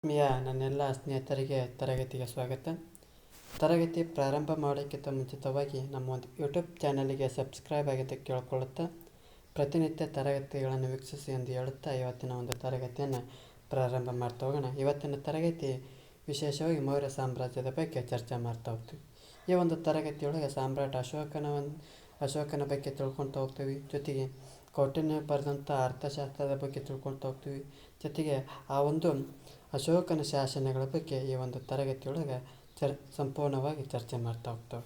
ನನ್ನೆಲ್ಲ ಸ್ನೇಹಿತರಿಗೆ ತರಗತಿಗೆ ಸ್ವಾಗತ. ತರಗತಿ ಪ್ರಾರಂಭ ಮಾಡೋಕ್ಕಿಂತ ಮುಂಚಿತವಾಗಿ ನಮ್ಮ ಒಂದು ಯೂಟ್ಯೂಬ್ ಚಾನಲಿಗೆ ಸಬ್ಸ್ಕ್ರೈಬ್ ಆಗಿದ್ದ ಕೇಳ್ಕೊಳ್ಳುತ್ತಾ ಪ್ರತಿನಿತ್ಯ ತರಗತಿಗಳನ್ನು ವೀಕ್ಷಿಸಿ ಎಂದು ಹೇಳುತ್ತಾ ಇವತ್ತಿನ ಒಂದು ತರಗತಿಯನ್ನು ಪ್ರಾರಂಭ ಮಾಡ್ತಾ ಹೋಗೋಣ. ಇವತ್ತಿನ ತರಗತಿ ವಿಶೇಷವಾಗಿ ಮೌರ್ಯ ಸಾಮ್ರಾಜ್ಯದ ಬಗ್ಗೆ ಚರ್ಚೆ ಮಾಡ್ತಾ ಹೋಗ್ತೀವಿ. ಈ ಒಂದು ತರಗತಿಯೊಳಗೆ ಸಾಮ್ರಾಟ್ ಅಶೋಕನ ಬಗ್ಗೆ ತಿಳ್ಕೊಳ್ತಾ ಹೋಗ್ತೀವಿ. ಜೊತೆಗೆ ಕೌಟಿಲ್ಯ ಬರೆದಂಥ ಅರ್ಥಶಾಸ್ತ್ರದ ಬಗ್ಗೆ ತಿಳ್ಕೊಳ್ತಾ ಹೋಗ್ತೀವಿ. ಜೊತೆಗೆ ಆ ಒಂದು ಅಶೋಕನ ಶಾಸನಗಳ ಬಗ್ಗೆ ಈ ಒಂದು ತರಗತಿಯೊಳಗೆ ಸಂಪೂರ್ಣವಾಗಿ ಚರ್ಚೆ ಮಾಡ್ತಾ ಹೋಗ್ತವೆ.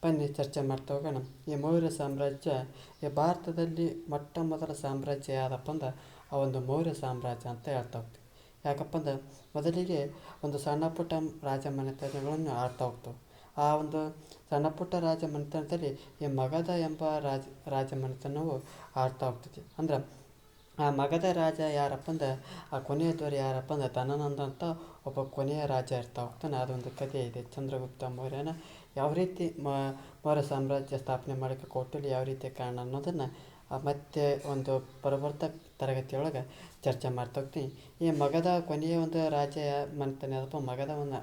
ಬನ್ನಿ ಚರ್ಚೆ ಮಾಡ್ತಾ ಹೋಗೋಣ. ಈ ಮೌರ್ಯ ಸಾಮ್ರಾಜ್ಯ ಈ ಭಾರತದಲ್ಲಿ ಮೊಟ್ಟ ಮೊದಲ ಸಾಮ್ರಾಜ್ಯ ಯಾವುದಪ್ಪ ಅಂದ್ರೆ ಆ ಒಂದು ಮೌರ್ಯ ಸಾಮ್ರಾಜ್ಯ ಅಂತ ಹೇಳ್ತಾ ಹೋಗ್ತೀವಿ. ಯಾಕಪ್ಪ ಅಂದ್ರೆ ಮೊದಲಿಗೆ ಒಂದು ಸಣ್ಣ ಪುಟ್ಟ ರಾಜಮನೆತನಗಳನ್ನು ಆಳ್ತಾ ಹೋಗ್ತವೆ. ಆ ಒಂದು ಸಣ್ಣ ಪುಟ್ಟ ರಾಜಮನೆತನದಲ್ಲಿ ಈ ಮಗಧ ಎಂಬ ರಾಜಮನೆತನವು ಆಳ್ತಾ ಹೋಗ್ತದೆ. ಅಂದ್ರೆ ಆ ಮಗಧ ರಾಜ ಯಾರಪ್ಪ ಅಂದ್ರೆ ಆ ಕೊನೆಯ ದೊರೆ ಯಾರಪ್ಪ ಅಂದ್ರೆ ಧನಾನಂದ ಅಂತ ಒಬ್ಬ ಕೊನೆಯ ರಾಜ ಇರ್ತಾ ಹೋಗ್ತಾನೆ. ಅದೊಂದು ಕಥೆ ಇದೆ. ಚಂದ್ರಗುಪ್ತ ಮೌರ್ಯನ ಯಾವ ರೀತಿ ಮೌರ್ಯ ಸಾಮ್ರಾಜ್ಯ ಸ್ಥಾಪನೆ ಮಾಡೋಕ್ಕೆ ಕೌಟಿಲ್ಯ ಯಾವ ರೀತಿ ಕಾರಣ ಅನ್ನೋದನ್ನು ಮತ್ತೆ ಒಂದು ಬರಬರ್ತಾ ತರಗತಿಯೊಳಗೆ ಚರ್ಚೆ ಮಾಡ್ತಾ ಹೋಗ್ತೀನಿ. ಈ ಮಗಧ ಕೊನೆಯ ಒಂದು ರಾಜ ಮನೆತನ ಅದಪ್ಪ ಮಗಧವನ್ನು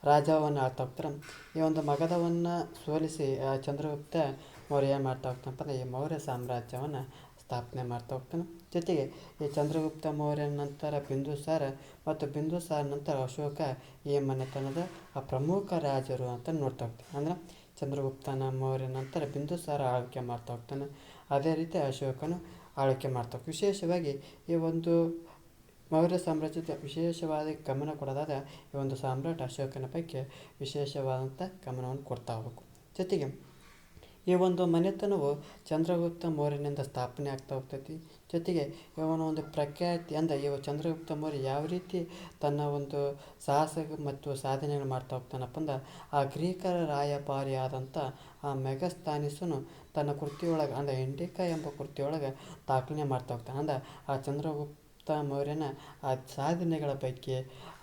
ರಾಜವನ್ನು ಆಳ್ತಾ ಹೋಗ್ತಾರೆ. ಈ ಒಂದು ಮಗಧವನ್ನು ಸೋಲಿಸಿ ಚಂದ್ರಗುಪ್ತ ಮೌರ್ಯ ಏನು ಮಾಡ್ತಾ ಹೋಗ್ತಾನಪ್ಪ ಅಂದರೆ ಈ ಮೌರ್ಯ ಸಾಮ್ರಾಜ್ಯವನ್ನು ಸ್ಥಾಪನೆ ಮಾಡ್ತಾ ಹೋಗ್ತಾನೆ. ಜೊತೆಗೆ ಈ ಚಂದ್ರಗುಪ್ತ ಮೌರ್ಯನ ನಂತರ ಬಿಂದುಸಾರ ಮತ್ತು ಬಿಂದುಸಾರ ನಂತರ ಅಶೋಕ ಈ ಮನೆತನದ ಪ್ರಮುಖ ರಾಜರು ಅಂತ ನೋಡ್ತಾ ಹೋಗ್ತಾನೆ. ಅಂದರೆ ಚಂದ್ರಗುಪ್ತನ ಮೌರ್ಯ ನಂತರ ಬಿಂದುಸಾರ ಆಳ್ವಿಕೆ ಮಾಡ್ತಾ ಹೋಗ್ತಾನೆ. ಅದೇ ರೀತಿ ಅಶೋಕನು ಆಳ್ವಿಕೆ ಮಾಡ್ತಾ ಹೋಗ್ತಾನೆ. ವಿಶೇಷವಾಗಿ ಈ ಒಂದು ಮೌರ್ಯ ಸಾಮ್ರಾಜ್ಯದ ವಿಶೇಷವಾದ ಗಮನ ಕೊಡೋದಾದ ಈ ಒಂದು ಸಾಮ್ರಾಟ್ ಅಶೋಕನ ಬಗ್ಗೆ ವಿಶೇಷವಾದಂಥ ಗಮನವನ್ನು ಕೊಡ್ತಾ ಹೋಗಬೇಕು. ಜೊತೆಗೆ ಈ ಒಂದು ಮನೆತನವು ಚಂದ್ರಗುಪ್ತ ಮೌರ್ಯನಿಂದ ಸ್ಥಾಪನೆ ಆಗ್ತಾ ಹೋಗ್ತೈತಿ. ಜೊತೆಗೆ ಇವನ ಒಂದು ಪ್ರಖ್ಯಾತಿ ಅಂದರೆ ಇವ ಚಂದ್ರಗುಪ್ತ ಮೌರ್ಯ ಯಾವ ರೀತಿ ತನ್ನ ಒಂದು ಸಾಹಸ ಮತ್ತು ಸಾಧನೆಗಳು ಮಾಡ್ತಾ ಹೋಗ್ತಾನಪ್ಪ ಅಂದ್ರೆ ಆ ಗ್ರೀಕರ ರಾಯಭಾರಿ ಆದಂಥ ಆ ಮೆಗಸ್ತಾನಿಸನು ತನ್ನ ಕೃತಿಯೊಳಗೆ ಅಂದರೆ ಇಂಡಿಕಾ ಎಂಬ ಕೃತಿಯೊಳಗೆ ದಾಖಲೆ ಮಾಡ್ತಾ ಹೋಗ್ತಾನೆ. ಅಂದ್ರೆ ಆ ಚಂದ್ರಗುಪ್ತ ಮೌರ್ಯನ ಆ ಸಾಧನೆಗಳ ಬಗ್ಗೆ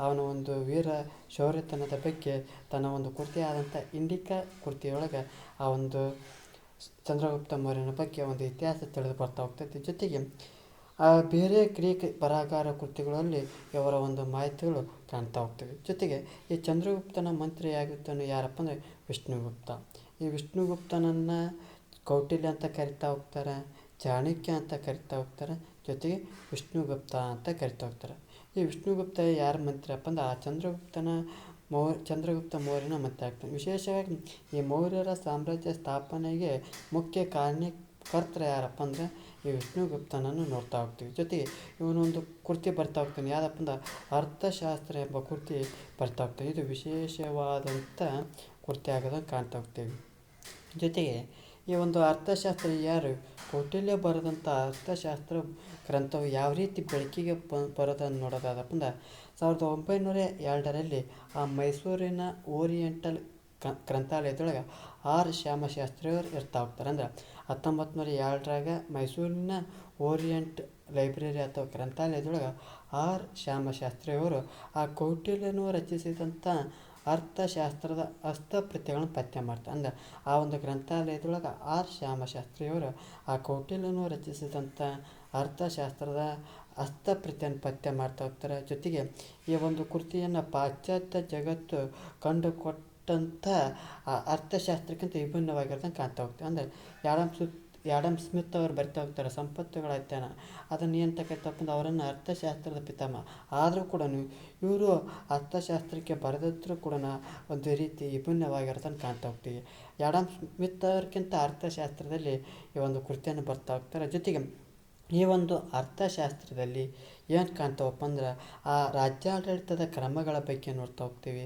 ಅವನ ಒಂದು ವೀರ ಶೌರ್ಯತನದ ಬಗ್ಗೆ ತನ್ನ ಒಂದು ಕೃತಿಯಾದಂಥ ಇಂಡಿಕಾ ಕೃತಿಯೊಳಗೆ ಆ ಒಂದು ಚಂದ್ರಗುಪ್ತ ಮೌರ್ಯನ ಬಗ್ಗೆ ಒಂದು ಇತಿಹಾಸ ತಿಳಿದು ಬರ್ತಾ ಹೋಗ್ತೈತಿ. ಜೊತೆಗೆ ಆ ಬೇರೆ ಗ್ರೀಕ್ ಬರಹಗಾರ ಕೃತಿಗಳಲ್ಲಿ ಇವರ ಒಂದು ಮಾಹಿತಿಗಳು ಕಾಣ್ತಾ ಹೋಗ್ತವೆ. ಜೊತೆಗೆ ಈ ಚಂದ್ರಗುಪ್ತನ ಮಂತ್ರಿಯಾಗಿದ್ದನು ಯಾರಪ್ಪ ಅಂದರೆ ವಿಷ್ಣುಗುಪ್ತ. ಈ ವಿಷ್ಣುಗುಪ್ತನನ್ನು ಕೌಟಿಲ್ಯ ಅಂತ ಕರಿತಾ ಹೋಗ್ತಾರೆ, ಚಾಣಕ್ಯ ಅಂತ ಕರಿತಾ ಹೋಗ್ತಾರೆ, ಜೊತೆಗೆ ವಿಷ್ಣುಗುಪ್ತ ಅಂತ ಕರಿತಾ ಹೋಗ್ತಾರೆ. ಈ ವಿಷ್ಣುಗುಪ್ತ ಯಾರ ಮಂತ್ರಿಯಪ್ಪ ಅಂದ್ರೆ ಆ ಚಂದ್ರಗುಪ್ತ ಮೌರ್ಯನ ಮಂತ್ರಿ ಆಗ್ತಾನೆ. ವಿಶೇಷವಾಗಿ ಈ ಮೌರ್ಯರ ಸಾಮ್ರಾಜ್ಯ ಸ್ಥಾಪನೆಗೆ ಮುಖ್ಯ ಕಾರಣಕರ್ತರು ಯಾರಪ್ಪ ಅಂದರೆ ಈ ವಿಷ್ಣುಗುಪ್ತನನ್ನು ನೋಡ್ತಾ ಹೋಗ್ತೀವಿ. ಜೊತೆಗೆ ಇವನೊಂದು ಕೃತಿ ಬರ್ತಾ ಹೋಗ್ತಾನೆ. ಯಾವುದಪ್ಪ ಅಂದ್ರೆ ಅರ್ಥಶಾಸ್ತ್ರ ಎಂಬ ಕೃತಿ ಬರ್ತಾ ಹೋಗ್ತಾನೆ. ಇದು ವಿಶೇಷವಾದಂಥ ಕೃತಿ ಆಗೋದನ್ನು ಕಾಣ್ತಾ ಹೋಗ್ತೀವಿ. ಜೊತೆಗೆ ಈ ಒಂದು ಅರ್ಥಶಾಸ್ತ್ರ ಯಾರು ಕೌಟಿಲ್ಯ ಬರೆದಂಥ ಅರ್ಥಶಾಸ್ತ್ರ ಗ್ರಂಥವು ಯಾವ ರೀತಿ ಬೆಳಕಿಗೆ ಬರೋದನ್ನು ನೋಡೋದಾದಪ್ಪ ಅಂದ್ರೆ 1902ರಲ್ಲಿ ಆ ಮೈಸೂರಿನ ಓರಿಯೆಂಟಲ್ ಗ್ರಂಥಾಲಯದೊಳಗೆ ಶ್ಯಾಮಶಾಸ್ತ್ರಿಯವರು ಇರ್ತಾ ಹೋಗ್ತಾರೆ. ಅಂದ್ರೆ 1902ರಾಗ ಮೈಸೂರಿನ ಓರಿಯೆಂಟ್ ಲೈಬ್ರರಿ ಅಥವಾ ಗ್ರಂಥಾಲಯದೊಳಗೆ ಶ್ಯಾಮಶಾಸ್ತ್ರಿಯವರು ಆ ಕೌಟಿಲ್ಯನು ರಚಿಸಿದಂಥ ಅರ್ಥಶಾಸ್ತ್ರದ ಹಸ್ತಪ್ರತಿಗಳನ್ನು ಪತ್ತೆ ಮಾಡ್ತಾರೆ. ಅಂದರೆ ಆ ಒಂದು ಗ್ರಂಥಾಲಯದೊಳಗೆ ಶ್ಯಾಮಶಾಸ್ತ್ರಿಯವರು ಆ ಕೌಟಿಲ್ಯನು ರಚಿಸಿದಂಥ ಅರ್ಥಶಾಸ್ತ್ರದ ಹಸ್ತಪ್ರತಿಯನ್ನು ಪತ್ತೆ ಮಾಡ್ತಾ ಹೋಗ್ತಾರೆ. ಜೊತೆಗೆ ಈ ಒಂದು ಕೃತಿಯನ್ನು ಪಾಶ್ಚಾತ್ಯ ಜಗತ್ತು ಕಂಡುಕೊಟ್ಟಂಥ ಅರ್ಥಶಾಸ್ತ್ರಕ್ಕಿಂತ ವಿಭಿನ್ನವಾಗಿರೋದನ್ನು ಕಾಣ್ತಾ ಹೋಗ್ತಾರೆ. ಅಂದರೆ ಆಡಮ್ ಸ್ಮಿತ್ ಅವರು ಬರಿತಾ ಹೋಗ್ತಾರೆ ಸಂಪತ್ತುಗಳ ಅಧ್ಯಯನ. ಅದನ್ನು ಏನು ತಗೊಳ್ತಪ್ಪ ಅಂದ್ರೆ ಅವರನ್ನು ಅರ್ಥಶಾಸ್ತ್ರದ ಪಿತಾಮಹ. ಆದರೂ ಕೂಡ ಇವರು ಅರ್ಥಶಾಸ್ತ್ರಕ್ಕೆ ಬರೆದಿದ್ದರೂ ಕೂಡ ಒಂದು ರೀತಿ ವಿಭಿನ್ನವಾಗಿರೋದನ್ನು ಕಾಣ್ತಾ ಹೋಗ್ತೀವಿ. ಆಡಮ್ ಸ್ಮಿತ್ ಅವ್ರಿಗಿಂತ ಅರ್ಥಶಾಸ್ತ್ರದಲ್ಲಿ ಈ ಒಂದು ಕೃತಿಯನ್ನು ಬರ್ತಾ ಹೋಗ್ತಾರೆ. ಜೊತೆಗೆ ಈ ಒಂದು ಅರ್ಥಶಾಸ್ತ್ರದಲ್ಲಿ ಏನು ಕಾಣ್ತಾವಪ್ಪ ಅಂದ್ರೆ ಆ ರಾಜ್ಯಾಡಳಿತದ ಕ್ರಮಗಳ ಬಗ್ಗೆ ನೋಡ್ತಾ ಹೋಗ್ತೀವಿ.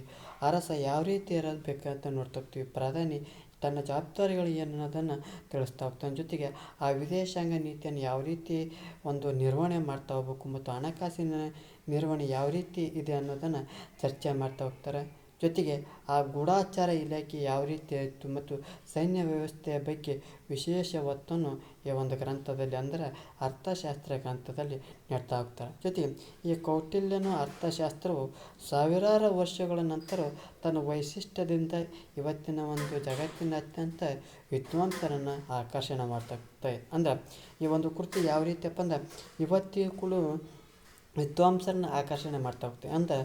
ಅರಸ ಯಾವ ರೀತಿ ಇರೋದು ಬೇಕಂತ ನೋಡ್ತಾ ಹೋಗ್ತೀವಿ. ಪ್ರಧಾನಿ ತನ್ನ ಜವಾಬ್ದಾರಿಗಳು ಏನು ಅನ್ನೋದನ್ನು ತಿಳಿಸ್ತಾ ಹೋಗ್ತಾನೆ. ಜೊತೆಗೆ ಆ ವಿದೇಶಾಂಗ ನೀತಿಯನ್ನು ಯಾವ ರೀತಿ ಒಂದು ನಿರ್ವಹಣೆ ಮಾಡ್ತಾ ಹೋಗ್ಬೇಕು ಮತ್ತು ಹಣಕಾಸಿನ ನಿರ್ವಹಣೆ ಯಾವ ರೀತಿ ಇದೆ ಅನ್ನೋದನ್ನು ಚರ್ಚೆ ಮಾಡ್ತಾ ಹೋಗ್ತಾರೆ. ಜೊತೆಗೆ ಆ ಗೂಢಾಚಾರ ಇಲಾಖೆ ಯಾವ ರೀತಿ ಆಯಿತು ಮತ್ತು ಸೈನ್ಯ ವ್ಯವಸ್ಥೆಯ ಬಗ್ಗೆ ವಿಶೇಷ ಒತ್ತನ್ನು ಈ ಒಂದು ಗ್ರಂಥದಲ್ಲಿ ಅಂದರೆ ಅರ್ಥಶಾಸ್ತ್ರ ಗ್ರಂಥದಲ್ಲಿ ನೀಡ್ತಾ ಹೋಗ್ತಾರೆ. ಜೊತೆಗೆ ಈ ಕೌಟಿಲ್ಯನ ಅರ್ಥಶಾಸ್ತ್ರವು ಸಾವಿರಾರು ವರ್ಷಗಳ ನಂತರ ತನ್ನ ವೈಶಿಷ್ಟ್ಯದಿಂದ ಇವತ್ತಿನ ಒಂದು ಜಗತ್ತಿನ ಅತ್ಯಂತ ವಿದ್ವಾಂಸರನ್ನು ಆಕರ್ಷಣೆ ಮಾಡ್ತಾ ಹೋಗ್ತದೆ. ಅಂದ್ರೆ ಈ ಒಂದು ಕೃತಿ ಯಾವ ರೀತಿಯಪ್ಪ ಅಂದ್ರೆ ಇವತ್ತಿಗೂ ವಿದ್ವಾಂಸರನ್ನ ಆಕರ್ಷಣೆ ಮಾಡ್ತಾ ಹೋಗ್ತೀವಿ. ಅಂದರೆ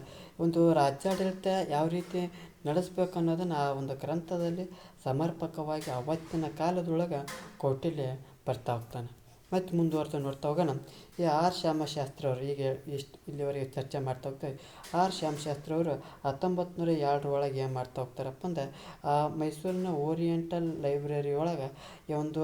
ಒಂದು ರಾಜ್ಯಾಡಳಿತ ಯಾವ ರೀತಿ ನಡೆಸ್ಬೇಕು ಅನ್ನೋದನ್ನು ಆ ಒಂದು ಗ್ರಂಥದಲ್ಲಿ ಸಮರ್ಪಕವಾಗಿ ಅವತ್ತಿನ ಕಾಲದೊಳಗೆ ಕೌಟಿಲ್ಯ ಬರ್ತಾ ಹೋಗ್ತಾನೆ. ಮತ್ತು ಮುಂದುವರೆದು ನೋಡ್ತಾ ಹೋಗೋಣ. ಈ ಆರ್ ಶ್ಯಾಮಶಾಸ್ತ್ರಿ ಅವರು ಈಗ ಇಲ್ಲಿವರೆಗೆ ಚರ್ಚೆ ಮಾಡ್ತಾ ಹೋಗ್ತಾರೆ. ಆರ್ ಶ್ಯಾಮಶಾಸ್ತ್ರಿ ಅವರು 1902 ಏನು ಮಾಡ್ತಾ ಹೋಗ್ತಾರಪ್ಪ ಅಂದರೆ ಮೈಸೂರಿನ ಓರಿಯೆಂಟಲ್ ಲೈಬ್ರರಿ ಒಳಗೆ ಈ ಒಂದು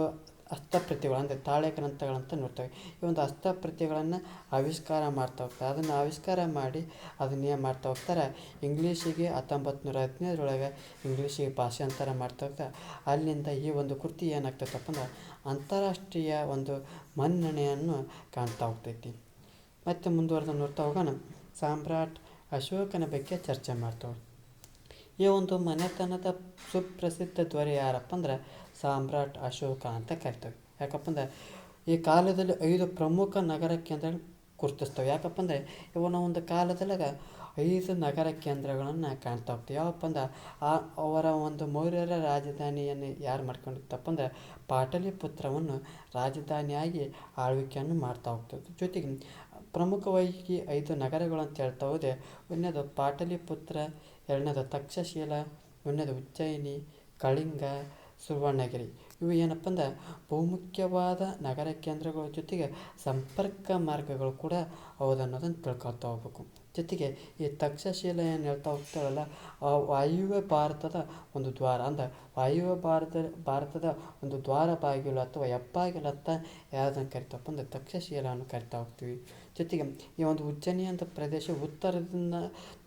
ಹಸ್ತಪ್ರತಿಗಳು ಅಂದರೆ ತಾಳೆ ಗ್ರಂಥಗಳಂತ ನೋಡ್ತೇವೆ. ಈ ಒಂದು ಹಸ್ತಪ್ರತಿಗಳನ್ನು ಆವಿಷ್ಕಾರ ಮಾಡ್ತಾ ಹೋಗ್ತಾರೆ. ಅದನ್ನು ಆವಿಷ್ಕಾರ ಮಾಡಿ ಅದನ್ನೇನು ಮಾಡ್ತಾ ಹೋಗ್ತಾರೆ, ಇಂಗ್ಲೀಷಿಗೆ 1915 ಇಂಗ್ಲೀಷಿಗೆ ಭಾಷಾಂತರ ಮಾಡ್ತಾ ಹೋಗ್ತಾರೆ. ಅಲ್ಲಿಂದ ಈ ಒಂದು ಕೃತಿ ಏನಾಗ್ತೈತಪ್ಪ ಅಂದ್ರೆ ಅಂತಾರಾಷ್ಟ್ರೀಯ ಒಂದು ಮನ್ನಣೆಯನ್ನು ಕಾಣ್ತಾ ಹೋಗ್ತೈತಿ. ಮತ್ತು ಮುಂದುವರೆದು ನೋಡ್ತಾ ಹೋಗೋಣ. ಸಾಮ್ರಾಟ್ ಅಶೋಕನ ಬಗ್ಗೆ ಚರ್ಚೆ ಮಾಡ್ತಾವೆ. ಈ ಒಂದು ಮನೆತನದ ಸುಪ್ರಸಿದ್ಧ ದೊರೆ ಯಾರಪ್ಪ ಅಂದ್ರೆ ಸಾಮ್ರಾಟ್ ಅಶೋಕ ಅಂತ ಕರಿತೇವೆ. ಯಾಕಪ್ಪ ಅಂದ್ರೆ ಈ ಕಾಲದಲ್ಲಿ 5 ಪ್ರಮುಖ ನಗರ ಕೇಂದ್ರಗಳು ಗುರುತಿಸ್ತವೆ. ಯಾಕಪ್ಪ ಅಂದರೆ ಇವನ ಒಂದು ಕಾಲದೊಳಗೆ 5 ನಗರ ಕೇಂದ್ರಗಳನ್ನು ಕಾಣ್ತಾ ಹೋಗ್ತೀವಿ. ಯಾವಪ್ಪ ಅಂದ್ರೆ ಅವರ ಒಂದು ಮೌರ್ಯರ ರಾಜಧಾನಿಯನ್ನು ಯಾರು ಮಾಡ್ಕೊಂಡಿತ್ತಪ್ಪ ಅಂದರೆ ಪಾಟಲಿಪುತ್ರವನ್ನು ರಾಜಧಾನಿಯಾಗಿ ಆಳ್ವಿಕೆಯನ್ನು ಮಾಡ್ತಾ ಹೋಗ್ತದೆ. ಜೊತೆಗೆ ಪ್ರಮುಖವಾಗಿ 5 ನಗರಗಳು ಅಂತ ಹೇಳ್ತಾ ಹೋದೆ. ಒಂದನೇದು ಪಾಟಲಿಪುತ್ರ, ಎರಡನೇದು ತಕ್ಷಶಿಲ, ಒಂದನೇದು ಉಜ್ಜಯಿನಿ, ಕಳಿಂಗ, ಸುವರ್ಣಗಿರಿ. ಇವು ಏನಪ್ಪ ಅಂದ್ರೆ ಬಹುಮುಖ್ಯವಾದ ನಗರ ಕೇಂದ್ರಗಳ ಜೊತೆಗೆ ಸಂಪರ್ಕ ಮಾರ್ಗಗಳು ಕೂಡ ಹೌದನ್ನೋದನ್ನು ತಿಳ್ಕೊಳ್ತಾ ಹೋಗ್ಬೇಕು. ಜೊತೆಗೆ ಈ ತಕ್ಷಶಿಲ ಏನು ಹೇಳ್ತಾ ಹೋಗ್ತಾರಲ್ಲ, ವಾಯುವ್ಯ ಭಾರತದ ಒಂದು ದ್ವಾರ ಅಂದರೆ ವಾಯುವ್ಯ ಭಾರತದ ಒಂದು ದ್ವಾರ ಬಾಗಿಲು ಅಥವಾ ಹೆಬ್ಬಾಗಿಲು ಅಂತ ಯಾವುದನ್ನು ಕರಿತಪ್ಪ ಅಂದರೆ ತಕ್ಷಶಿಲವನ್ನು ಕರಿತಾ ಹೋಗ್ತೀವಿ. ಜೊತೆಗೆ ಈ ಒಂದು ಉಜ್ಜಯಿನಿ ಅಂತ ಪ್ರದೇಶ ಉತ್ತರದಿಂದ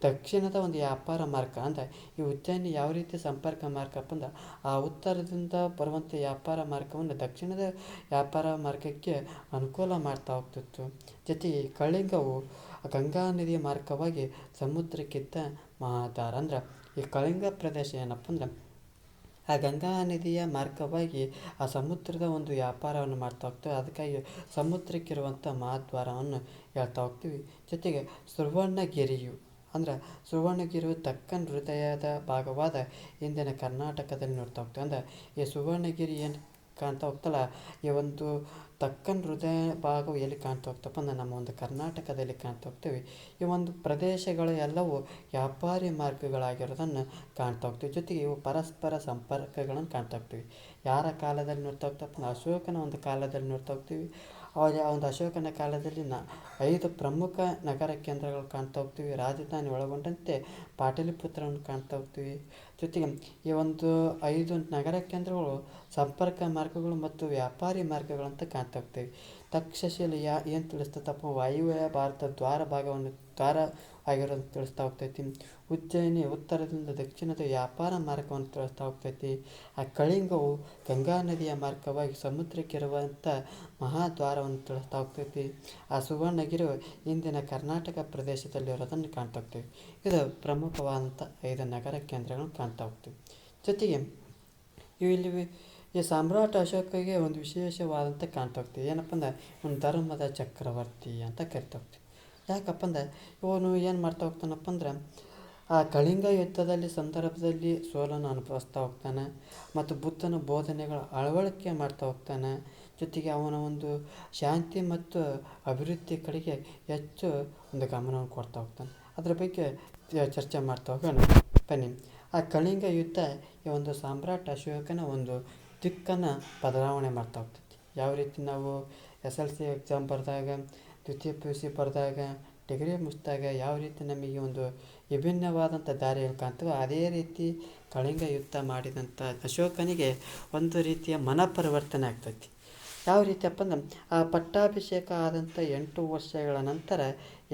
ದಕ್ಷಿಣದ ಒಂದು ವ್ಯಾಪಾರ ಮಾರ್ಗ. ಅಂದರೆ ಈ ಉಜ್ಜಯಿನಿ ಯಾವ ರೀತಿ ಸಂಪರ್ಕ ಮಾರ್ಗಪ್ಪ ಅಂದ್ರೆ ಆ ಉತ್ತರದಿಂದ ಬರುವಂಥ ವ್ಯಾಪಾರ ಮಾರ್ಗವನ್ನು ದಕ್ಷಿಣದ ವ್ಯಾಪಾರ ಮಾರ್ಗಕ್ಕೆ ಅನುಕೂಲ ಮಾಡ್ತಾ ಹೋಗ್ತಿತ್ತು. ಜೊತೆಗೆ ಕಳಿಂಗವು ಗಂಗಾ ನದಿಯ ಮಾರ್ಗವಾಗಿ ಸಮುದ್ರಕ್ಕಿಂತ ಮಹಾದಾರ. ಅಂದ್ರೆ ಈ ಕಳಿಂಗ ಪ್ರದೇಶ ಏನಪ್ಪ ಅಂದ್ರೆ ಆ ಗಂಗಾ ನದಿಯ ಮಾರ್ಗವಾಗಿ ಆ ಸಮುದ್ರದ ಒಂದು ವ್ಯಾಪಾರವನ್ನು ಮಾಡ್ತಾ ಹೋಗ್ತೇವೆ. ಅದಕ್ಕಾಗಿ ಸಮುದ್ರಕ್ಕಿರುವಂಥ ಮಹಾದ್ವಾರವನ್ನು ಹೇಳ್ತಾ ಹೋಗ್ತೀವಿ. ಜೊತೆಗೆ ಸುವರ್ಣಗಿರಿಯು ಅಂದ್ರೆ ಸುವರ್ಣಗಿರಿಯು ದಕ್ಕನ್ ಹೃದಯದ ಭಾಗವಾದ ಇಂದಿನ ಕರ್ನಾಟಕದಲ್ಲಿ ನೋಡ್ತಾ ಹೋಗ್ತೇವೆ. ಅಂದರೆ ಈ ಸುವರ್ಣಗಿರಿ ಏನು ಕಾಣ್ತಾ ಹೋಗ್ತಲ್ಲ, ಈ ಒಂದು ದಕ್ಕನ್ ಹೃದಯ ಭಾಗವು ಎಲ್ಲಿ ಕಾಣ್ತಾ ಹೋಗ್ತಪ್ಪ ಅಂದ್ರೆ ನಮ್ಮ ಒಂದು ಕರ್ನಾಟಕದಲ್ಲಿ ಕಾಣ್ತಾ ಹೋಗ್ತೀವಿ. ಈ ಒಂದು ಪ್ರದೇಶಗಳು ಎಲ್ಲವೂ ವ್ಯಾಪಾರಿ ಮಾರ್ಗಗಳಾಗಿರೋದನ್ನು ಕಾಣ್ತಾ ಹೋಗ್ತೀವಿ. ಜೊತೆಗೆ ಇವು ಪರಸ್ಪರ ಸಂಪರ್ಕಗಳನ್ನು ಕಾಣ್ತಾ ಹೋಗ್ತೀವಿ. ಯಾರ ಕಾಲದಲ್ಲಿ ನೋಡ್ತಾ ಹೋಗ್ತಪ್ಪ, ಅಶೋಕನ ಒಂದು ಕಾಲದಲ್ಲಿ ನೋಡ್ತಾ ಹೋಗ್ತೀವಿ. ಅವಾಗ ಆ ಒಂದು ಅಶೋಕನ ಕಾಲದಲ್ಲಿ 5 ಪ್ರಮುಖ ನಗರ ಕೇಂದ್ರಗಳು ಕಾಣ್ತಾ ಹೋಗ್ತೀವಿ. ರಾಜಧಾನಿ ಒಳಗೊಂಡಂತೆ ಪಾಟಲಿಪುತ್ರವನ್ನು ಕಾಣ್ತಾ ಹೋಗ್ತೀವಿ. ಜೊತೆಗೆ ಈ ಒಂದು 5 ನಗರ ಕೇಂದ್ರಗಳು ಸಂಪರ್ಕ ಮಾರ್ಗಗಳು ಮತ್ತು ವ್ಯಾಪಾರಿ ಮಾರ್ಗಗಳಂತ ಕಾಣ್ತಾ ಹೋಗ್ತೀವಿ. ತಕ್ಷಶಿಲ ಏನು ತಿಳಿಸ್ತದಪ್ಪ, ವಾಯುವ್ಯ ಭಾರತ ದ್ವಾರ ಆಗಿರೋದು ತಿಳಿಸ್ತಾ ಹೋಗ್ತೈತಿ. ಉಜ್ಜಯಿನಿ ಉತ್ತರದಿಂದ ದಕ್ಷಿಣದ ವ್ಯಾಪಾರ ಮಾರ್ಗವನ್ನು ತಿಳಿಸ್ತಾ ಹೋಗ್ತೈತಿ. ಆ ಕಳಿಂಗವು ಗಂಗಾ ನದಿಯ ಮಾರ್ಗವಾಗಿ ಸಮುದ್ರಕ್ಕಿರುವಂಥ ಮಹಾದ್ವಾರವನ್ನು ತಿಳಿಸ್ತಾ ಹೋಗ್ತೈತಿ. ಆ ಸುವರ್ಣಗಿರಿ ಇಂದಿನ ಕರ್ನಾಟಕ ಪ್ರದೇಶದಲ್ಲಿರೋದನ್ನು ಕಾಣ್ತಾ ಹೋಗ್ತೀವಿ. ಇದು ಪ್ರಮುಖವಾದಂಥ 5 ನಗರ ಕೇಂದ್ರಗಳನ್ನು ಕಾಣ್ತಾ ಹೋಗ್ತೀವಿ. ಜೊತೆಗೆ ಇಲ್ಲಿ ಈ ಸಾಮ್ರಾಟ್ ಅಶೋಕಗೆ ಒಂದು ವಿಶೇಷವಾದಂಥ ಕಾಣ್ತಾ ಹೋಗ್ತೀವಿ. ಏನಪ್ಪ ಅಂದ್ರೆ ಒಂದು ಧರ್ಮದ ಚಕ್ರವರ್ತಿ ಅಂತ ಕರಿತಾ ಹೋಗ್ತೀವಿ. ಯಾಕಪ್ಪ ಅಂದ್ರೆ ಇವನು ಏನು ಮಾಡ್ತಾ ಹೋಗ್ತಾನಪ್ಪ ಅಂದ್ರೆ ಆ ಕಳಿಂಗ ಯುದ್ಧದಲ್ಲಿ ಸಂದರ್ಭದಲ್ಲಿ ಸೋಲನ್ನು ಅನುಭವಿಸ್ತಾ ಹೋಗ್ತಾನೆ ಮತ್ತು ಬುದ್ಧನ ಬೋಧನೆಗಳ ಅಳವಡಿಕೆ ಮಾಡ್ತಾ ಹೋಗ್ತಾನೆ. ಜೊತೆಗೆ ಅವನ ಒಂದು ಶಾಂತಿ ಮತ್ತು ಅಭಿವೃದ್ಧಿ ಕಡೆಗೆ ಹೆಚ್ಚು ಒಂದು ಗಮನವನ್ನು ಕೊಡ್ತಾ ಹೋಗ್ತಾನೆ. ಅದರ ಬಗ್ಗೆ ಚರ್ಚೆ ಮಾಡ್ತಾ ಹೋಗೋಣ ಬನ್ನಿ. ಆ ಕಳಿಂಗ ಯುದ್ಧ ಈ ಒಂದು ಸಾಮ್ರಾಟ್ ಅಶೋಕನ ಒಂದು ದಿಕ್ಕನ್ನು ಬದಲಾವಣೆ ಮಾಡ್ತಾ ಹೋಗ್ತೈತಿ. ಯಾವ ರೀತಿ ನಾವು SLC ಎಕ್ಸಾಮ್ ಬರೆದಾಗ, ದ್ವಿತೀಯ PUC ಬರೆದಾಗ, ಡಿಗ್ರಿ ಮುಗಿಸಿದಾಗ ಯಾವ ರೀತಿ ನಮಗೆ ಒಂದು ವಿಭಿನ್ನವಾದಂಥ ದಾರಿಗಳು ಕಾಣ್ತವೆ, ಅದೇ ರೀತಿ ಕಳಿಂಗ ಯುದ್ಧ ಮಾಡಿದಂಥ ಅಶೋಕನಿಗೆ ಒಂದು ರೀತಿಯ ಮನಪರಿವರ್ತನೆ ಆಗ್ತೈತಿ. ಯಾವ ರೀತಿಯಪ್ಪ ಅಂದ್ರೆ ಆ ಪಟ್ಟಾಭಿಷೇಕ ಆದಂಥ 8 ವರ್ಷಗಳ ನಂತರ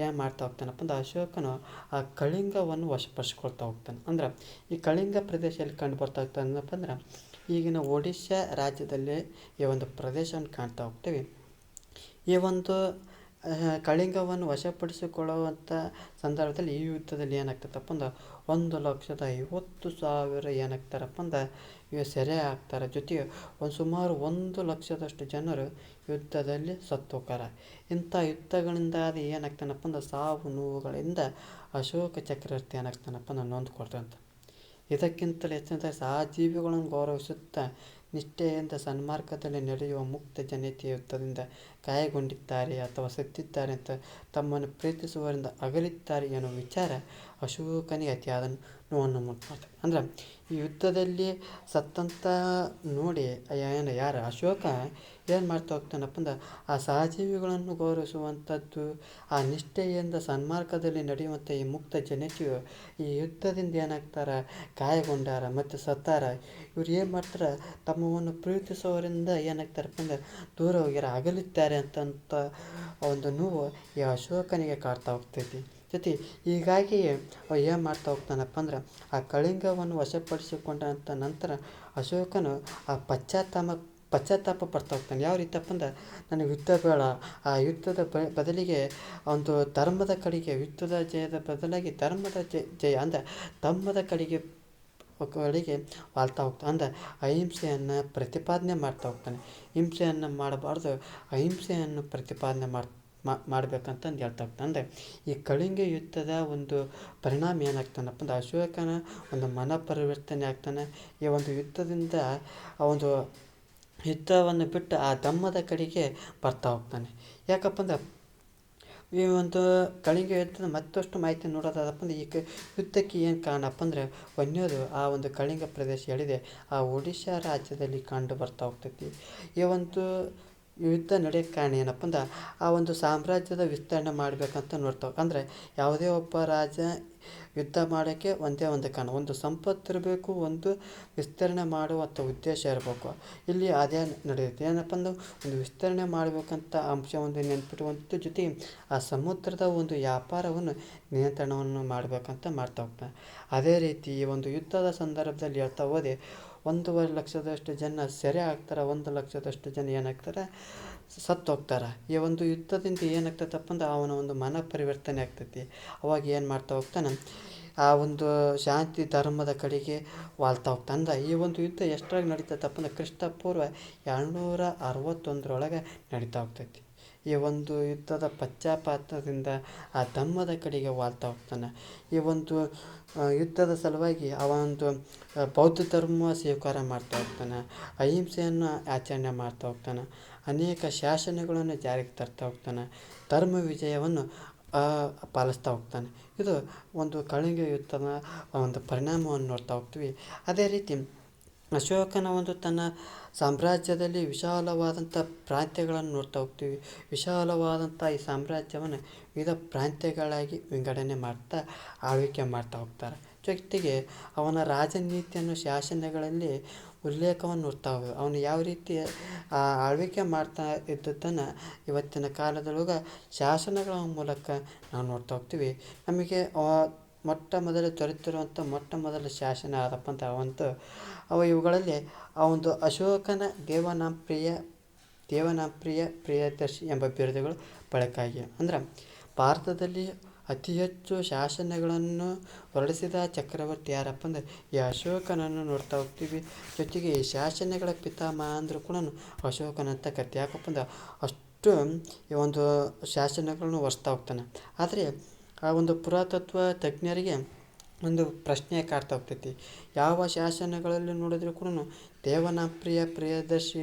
ಏನು ಮಾಡ್ತಾ ಹೋಗ್ತಾನಪ್ಪ ಅಂದ್ರೆ ಅಶೋಕನು ಆ ಕಳಿಂಗವನ್ನು ವಶಪಡಿಸ್ಕೊಳ್ತಾ ಹೋಗ್ತಾನೆ. ಅಂದ್ರೆ ಈ ಕಳಿಂಗ ಪ್ರದೇಶದಲ್ಲಿ ಕಂಡು ಬರ್ತಾ ಹೋಗ್ತಾನಪ್ಪ ಅಂದ್ರೆ ಈಗಿನ ಒಡಿಶಾ ರಾಜ್ಯದಲ್ಲಿ ಈ ಒಂದು ಪ್ರದೇಶವನ್ನು ಕಾಣ್ತಾ ಹೋಗ್ತೀವಿ. ಈ ಒಂದು ಕಳಿಂಗವನ್ನು ವಶಪಡಿಸಿಕೊಳ್ಳುವಂಥ ಸಂದರ್ಭದಲ್ಲಿ ಈ ಯುದ್ಧದಲ್ಲಿ ಏನಾಗ್ತದಪ್ಪ ಅಂದ್ರೆ 1,50,000 ಏನಾಗ್ತಾರಪ್ಪ ಅಂದ್ರೆ ಇವು ಸೆರೆ ಆಗ್ತಾರೆ. ಜೊತೆಗೆ ಸುಮಾರು 1,00,000 ಜನರು ಯುದ್ಧದಲ್ಲಿ ಸತ್ತೋಕಾರ. ಇಂಥ ಯುದ್ಧಗಳಿಂದ ಅದು ಏನಾಗ್ತಾನಪ್ಪ ಅಂದ್ರೆ ಸಾವು ನೋವುಗಳಿಂದ ಅಶೋಕ ಚಕ್ರವರ್ತಿ ಏನಾಗ್ತಾನಪ್ಪ ಅಂದ್ರೆ ನೊಂದ್ಕೊಳ್ತಾನಂತ. ಇದಕ್ಕಿಂತಲೂ ಹೆಚ್ಚಿನ ಸಹಜೀವಿಗಳನ್ನು ಗೌರವಿಸುತ್ತಾ ನಿಷ್ಠೆಯಿಂದ ಸನ್ಮಾರ್ಗದಲ್ಲಿ ನಡೆಯುವ ಮುಕ್ತ ಜನತೆಯ ಯುದ್ಧದಿಂದ ಗಾಯಗೊಂಡಿದ್ದಾರೆ ಅಥವಾ ಸತ್ತಿದ್ದಾರೆ ಅಂತ ತಮ್ಮನ್ನು ಪ್ರೀತಿಸುವವರಿಂದ ಅಗಲಿದ್ದಾರೆ ಎನ್ನುವ ವಿಚಾರ ಅಶೋಕನಿಗೆ ಅತಿಯಾದ ನೋವನ್ನು ಉಂಟು ಮಾಡ್ತಾರೆ. ಅಂದ್ರೆ ಈ ಯುದ್ಧದಲ್ಲಿ ಸತ್ತಂತ ನೋಡಿ ಯಾರು ಅಶೋಕ ಏನು ಮಾಡ್ತಾ ಹೋಗ್ತಾನಪ್ಪ ಅಂದ್ರೆ ಆ ಸಹಜೀವಿಗಳನ್ನು ಗೌರವಿಸುವಂಥದ್ದು, ಆ ನಿಷ್ಠೆಯಿಂದ ಸನ್ಮಾರ್ಗದಲ್ಲಿ ನಡೆಯುವಂಥ ಈ ಮುಕ್ತ ಜನತೆಯು ಈ ಯುದ್ಧದಿಂದ ಏನಾಗ್ತಾರೆ, ಗಾಯಗೊಂಡಾರ ಮತ್ತು ಸತ್ತಾರ. ಇವ್ರು ಏನು ಮಾಡ್ತಾರೆ, ತಮ್ಮವನ್ನು ಪ್ರೀತಿಸೋರಿಂದ ಏನಾಗ್ತಾರಪ್ಪ ಅಂದ್ರೆ ದೂರ ಹೋಗ್ಯಾರ, ಅಗಲಿದ್ದಾರೆ ಅಂತಂತ ಒಂದು ನೋವು ಈ ಅಶೋಕನಿಗೆ ಕಾಡ್ತಾ ಹೋಗ್ತೈತಿ. ಜೊತೆ ಹೀಗಾಗಿ ಅವ ಏನು ಮಾಡ್ತಾ ಹೋಗ್ತಾನಪ್ಪ ಅಂದ್ರೆ ಆ ಕಳಿಂಗವನ್ನು ವಶಪಡಿಸಿಕೊಂಡಂಥ ನಂತರ ಅಶೋಕನು ಆ ಪಶ್ಚಾತ್ತಾಪ ಪಡ್ತಾ ಹೋಗ್ತಾನೆ. ಯಾವ ರೀತಿಯಪ್ಪ ಅಂದ್ರೆ ನನಗೆ ಯುದ್ಧ ಬೇಡ, ಆ ಯುದ್ಧದ ಬದಲಿಗೆ ಒಂದು ಧರ್ಮದ ಕಡೆಗೆ, ಯುದ್ಧದ ಜಯದ ಬದಲಾಗಿ ಧರ್ಮದ ಜಯ ಅಂದ್ರೆ ಧರ್ಮದ ಕಡೆಗೆ ವಾಳ್ತಾ ಹೋಗ್ತಾನೆ. ಅಂದ್ರೆ ಅಹಿಂಸೆಯನ್ನು ಪ್ರತಿಪಾದನೆ ಮಾಡ್ತಾ ಹೋಗ್ತಾನೆ. ಹಿಂಸೆಯನ್ನು ಮಾಡಬಾರ್ದು, ಅಹಿಂಸೆಯನ್ನು ಪ್ರತಿಪಾದನೆ ಮಾಡಬೇಕಂತಂದು ಹೇಳ್ತಾ ಹೋಗ್ತಾನೆ. ಅಂದರೆ ಈ ಕಳಿಂಗ ಯುದ್ಧದ ಒಂದು ಪರಿಣಾಮ ಏನಾಗ್ತಾನಪ್ಪ ಅಂದ್ರೆ ಅಶೋಕನ ಒಂದು ಮನ ಪರಿವರ್ತನೆ ಆಗ್ತಾನೆ. ಈ ಒಂದು ಯುದ್ಧದಿಂದ ಆ ಒಂದು ಯುದ್ಧವನ್ನು ಬಿಟ್ಟು ಆ ಧಮ್ಮದ ಕಡೆಗೆ ಬರ್ತಾ ಹೋಗ್ತಾನೆ. ಯಾಕಪ್ಪ ಅಂದ್ರೆ ಈ ಒಂದು ಕಳಿಂಗ ಯುದ್ಧದ ಮತ್ತಷ್ಟು ಮಾಹಿತಿ ನೋಡೋದಾದಪ್ಪ ಅಂದ್ರೆ ಈ ಯುದ್ಧಕ್ಕೆ ಏನು ಕಾರಣಪ್ಪ ಅಂದರೆ ಒಂದೇದು ಆ ಒಂದು ಕಳಿಂಗ ಪ್ರದೇಶ ಹೇಳಿದೆ ಆ ಒಡಿಶಾ ರಾಜ್ಯದಲ್ಲಿ ಕಂಡು ಬರ್ತಾ ಹೋಗ್ತೈತಿ. ಈ ಒಂದು ಯುದ್ಧ ನಡೆಯೋಕ್ಕೆ ಕಾರಣ ಏನಪ್ಪ ಅಂದ್ರೆ ಆ ಒಂದು ಸಾಮ್ರಾಜ್ಯದ ವಿಸ್ತರಣೆ ಮಾಡಬೇಕಂತ ನೋಡ್ತಾವೆ. ಅಂದರೆ ಯಾವುದೇ ಒಬ್ಬ ರಾಜ ಯುದ್ಧ ಮಾಡೋಕ್ಕೆ ಒಂದೇ ಒಂದು ಕಾರಣ, ಒಂದು ಸಂಪತ್ತು ಇರಬೇಕು, ಒಂದು ವಿಸ್ತರಣೆ ಮಾಡುವಂಥ ಉದ್ದೇಶ ಇರಬೇಕು. ಇಲ್ಲಿ ಅದೇ ನಡೆಯುತ್ತೆ. ಏನಪ್ಪ ಅಂದ್ರೆ ಒಂದು ವಿಸ್ತರಣೆ ಮಾಡಬೇಕಂತ ಅಂಶ ಒಂದು ನೆನ್ಪಿಟ್ಟುವಂಥ ಜೊತೆಗೆ ಆ ಸಮುದ್ರದ ಒಂದು ವ್ಯಾಪಾರವನ್ನು ನಿಯಂತ್ರಣವನ್ನು ಮಾಡಬೇಕಂತ ಮಾಡ್ತಾ ಹೋಗ್ತಾನೆ. ಅದೇ ರೀತಿ ಈ ಒಂದು ಯುದ್ಧದ ಸಂದರ್ಭದಲ್ಲಿ ಹೇಳ್ತಾ ಹೋದೆ 1.5 ಲಕ್ಷದಷ್ಟು ಜನ ಸೆರೆ ಆಗ್ತಾರೆ, 1 ಲಕ್ಷದಷ್ಟು ಜನ ಏನಾಗ್ತಾರೆ, ಸತ್ತು ಹೋಗ್ತಾರೆ. ಈ ಒಂದು ಯುದ್ಧದಿಂದ ಏನಾಗ್ತೈತಪ್ಪ ಅಂದ್ರೆ ಅವನ ಒಂದು ಮನ ಪರಿವರ್ತನೆ ಆಗ್ತೈತಿ. ಅವಾಗ ಏನು ಮಾಡ್ತಾ ಹೋಗ್ತಾನೆ, ಆ ಒಂದು ಶಾಂತಿ ಧರ್ಮದ ಕಡೆಗೆ ವಾಳ್ತಾ ಹೋಗ್ತಾನೆ. ಅಂದ್ರೆ ಈ ಒಂದು ಯುದ್ಧ ಎಷ್ಟರಾಗ ನಡೀತೈತಪ್ಪ ಅಂದ್ರೆ ಕ್ರಿಸ್ತಪೂರ್ವ 261 ನಡೀತಾ ಹೋಗ್ತೈತಿ. ಈ ಒಂದು ಯುದ್ಧದ ಪಶ್ಚಾತ್ತಾಪದಿಂದ ಆ ಧಮ್ಮದ ಕಡೆಗೆ ವಾಳ್ತಾ ಹೋಗ್ತಾನೆ. ಈ ಒಂದು ಯುದ್ಧದ ಸಲುವಾಗಿ ಒಂದು ಬೌದ್ಧ ಧರ್ಮ ಸ್ವೀಕಾರ ಮಾಡ್ತಾ ಹೋಗ್ತಾನೆ, ಅಹಿಂಸೆಯನ್ನು ಆಚರಣೆ ಮಾಡ್ತಾ ಹೋಗ್ತಾನೆ, ಅನೇಕ ಶಾಸನಗಳನ್ನು ಜಾರಿಗೆ ತರ್ತಾ ಹೋಗ್ತಾನೆ, ಧರ್ಮ ವಿಜಯವನ್ನು ಪಾಲಿಸ್ತಾ ಹೋಗ್ತಾನೆ. ಇದು ಒಂದು ಕಳಿಂಗ ಯುದ್ಧದ ಒಂದು ಪರಿಣಾಮವನ್ನು ನೋಡ್ತಾ ಹೋಗ್ತೀವಿ. ಅದೇ ರೀತಿ ಅಶೋಕನ ಒಂದು ತನ್ನ ಸಾಮ್ರಾಜ್ಯದಲ್ಲಿ ವಿಶಾಲವಾದಂಥ ಪ್ರಾಂತ್ಯಗಳನ್ನು ನೋಡ್ತಾ ಹೋಗ್ತೀವಿ. ವಿಶಾಲವಾದಂಥ ಈ ಸಾಮ್ರಾಜ್ಯವನ್ನು ವಿವಿಧ ಪ್ರಾಂತ್ಯಗಳಾಗಿ ವಿಂಗಡಣೆ ಮಾಡ್ತಾ ಆಳ್ವಿಕೆ ಮಾಡ್ತಾ ಹೋಗ್ತಾರೆ. ಜೊತೆಗೆ ಅವನ ರಾಜನೀತಿಯನ್ನು ಶಾಸನಗಳಲ್ಲಿ ಉಲ್ಲೇಖವನ್ನು ನೋಡ್ತಾ ಹೋಗ್ತೀವಿ. ಅವನು ಯಾವ ರೀತಿ ಆಳ್ವಿಕೆ ಮಾಡ್ತಾ ಇದ್ದದ್ದನ್ನು ಇವತ್ತಿನ ಕಾಲದೊಳಗೆ ಶಾಸನಗಳ ಮೂಲಕ ನಾವು ನೋಡ್ತಾ ಹೋಗ್ತೀವಿ. ನಮಗೆ ಮೊಟ್ಟ ಮೊದಲು ದೊರೆತಿರುವಂಥ ಮೊಟ್ಟ ಮೊದಲ ಶಾಸನ ಆದಪ್ಪ ಅಂತ ಇವುಗಳಲ್ಲಿ ಆ ಒಂದು ಅಶೋಕನ ದೇವನಾಂಪ್ರಿಯ ಪ್ರಿಯದರ್ಶಿ ಎಂಬ ಬಿರುದುಗಳು ಬಳಕೆಯಾಗಿವೆ. ಅಂದ್ರೆ ಭಾರತದಲ್ಲಿ ಅತಿ ಹೆಚ್ಚು ಶಾಸನಗಳನ್ನು ಹೊರಡಿಸಿದ ಚಕ್ರವರ್ತಿ ಯಾರಪ್ಪ ಅಂದರೆ ಈ ಅಶೋಕನನ್ನು ನೋಡ್ತಾ ಹೋಗ್ತೀವಿ. ಜೊತೆಗೆ ಈ ಶಾಸನಗಳ ಪಿತಾಮಹ ಅಂದರೂ ಕೂಡ ಅಶೋಕನಂತ ಕಥೆ. ಯಾಕಪ್ಪ ಅಂದ್ರೆ ಅಷ್ಟು ಈ ಒಂದು ಶಾಸನಗಳನ್ನು ಹೊರಿಸ್ತಾ ಹೋಗ್ತಾನೆ. ಆದರೆ ಆ ಒಂದು ಪುರಾತತ್ವ ತಜ್ಞರಿಗೆ ಒಂದು ಪ್ರಶ್ನೆ ಕಾಡ್ತಾ ಹೋಗ್ತೈತಿ. ಯಾವ ಶಾಸನಗಳಲ್ಲಿ ನೋಡಿದರೂ ಕೂಡ ದೇವನಾಂಪ್ರಿಯ ಪ್ರಿಯದರ್ಶಿ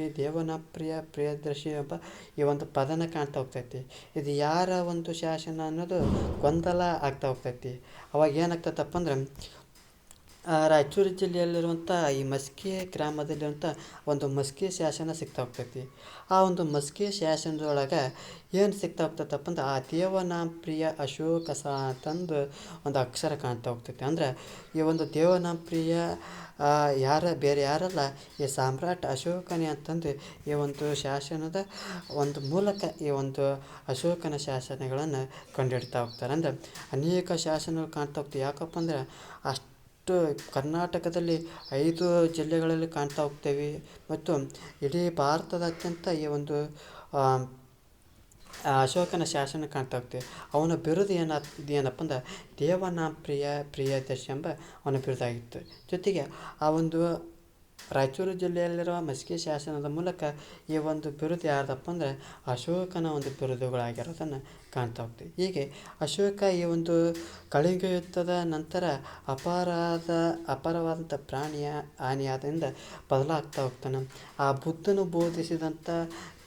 ಎಂಬ ಈ ಒಂದು ಪದನ ಕಾಣ್ತಾ ಹೋಗ್ತೈತಿ. ಇದು ಯಾರ ಒಂದು ಶಾಸನ ಅನ್ನೋದು ಗೊಂದಲ ಆಗ್ತಾ ಹೋಗ್ತೈತಿ. ಅವಾಗ ಏನಾಗ್ತೈತಪ್ಪ ಅಂದ್ರೆ ರಾಯಚೂರು ಜಿಲ್ಲೆಯಲ್ಲಿರುವಂಥ ಈ ಮಸ್ಕಿ ಗ್ರಾಮದಲ್ಲಿರುವಂಥ ಒಂದು ಮಸ್ಕಿ ಶಾಸನ ಸಿಗ್ತಾ ಹೋಗ್ತೈತಿ. ಆ ಒಂದು ಮಸ್ಕಿ ಶಾಸನದೊಳಗೆ ಏನು ಸಿಗ್ತಾ ಹೋಗ್ತೈತಪ್ಪ ಅಂದ್ರೆ ಆ ದೇವನಾಂಪ್ರಿಯ ಅಶೋಕ ಅಂತಂದು ಒಂದು ಅಕ್ಷರ ಕಾಣ್ತಾ ಹೋಗ್ತೈತಿ. ಅಂದ್ರೆ ಈ ಒಂದು ದೇವನಾಂಪ್ರಿಯ ಬೇರೆ ಯಾರಲ್ಲ, ಈ ಸಾಮ್ರಾಟ್ ಅಶೋಕನೇ ಅಂತಂದು ಈ ಒಂದು ಶಾಸನದ ಒಂದು ಮೂಲಕ ಈ ಒಂದು ಅಶೋಕನ ಶಾಸನಗಳನ್ನು ಕಂಡುಹಿಡ್ತಾ ಹೋಗ್ತಾರೆ. ಅಂದ್ರೆ ಅನೇಕ ಶಾಸನಗಳು ಕಾಣ್ತಾ ಹೋಗ್ತೀವಿ. ಯಾಕಪ್ಪ ಅಂದ್ರೆ ಅಷ್ಟು ಕರ್ನಾಟಕದಲ್ಲಿ 5 ಜಿಲ್ಲೆಗಳಲ್ಲಿ ಕಾಣ್ತಾ ಹೋಗ್ತೇವೆ ಮತ್ತು ಇಡೀ ಭಾರತದಾದ್ಯಂತ ಈ ಒಂದು ಅಶೋಕನ ಶಾಸನ ಕಾಣ್ತಾ ಹೋಗ್ತೇವೆ. ಅವನ ಬಿರುದು ಏನಪ್ಪ ಅಂದ್ರೆ ಪ್ರಿಯದರ್ಶಿ ಎಂಬ ಅವನ ಬಿರುದಾಗಿತ್ತು. ಜೊತೆಗೆ ಆ ಒಂದು ರಾಯಚೂರು ಜಿಲ್ಲೆಯಲ್ಲಿರುವ ಮಸ್ಕಿ ಶಾಸನದ ಮೂಲಕ ಈ ಒಂದು ಬಿರುದು ಯಾರ್ದಪ್ಪ ಅಂದರೆ ಅಶೋಕನ ಒಂದು ಬಿರುದುಗಳಾಗಿರೋದನ್ನು ಕಾಣ್ತಾ ಹೋಗ್ತೀವಿ. ಹೀಗೆ ಅಶೋಕ ಈ ಒಂದು ಕಳಿಂಗ ಯುದ್ಧದ ನಂತರ ಅಪಾರವಾದಂಥ ಪ್ರಾಣಿಯ ಹಾನಿಯಾದ್ದರಿಂದ ಬದಲಾಗ್ತಾ ಹೋಗ್ತಾನೆ. ಆ ಬುದ್ಧನು ಬೋಧಿಸಿದಂಥ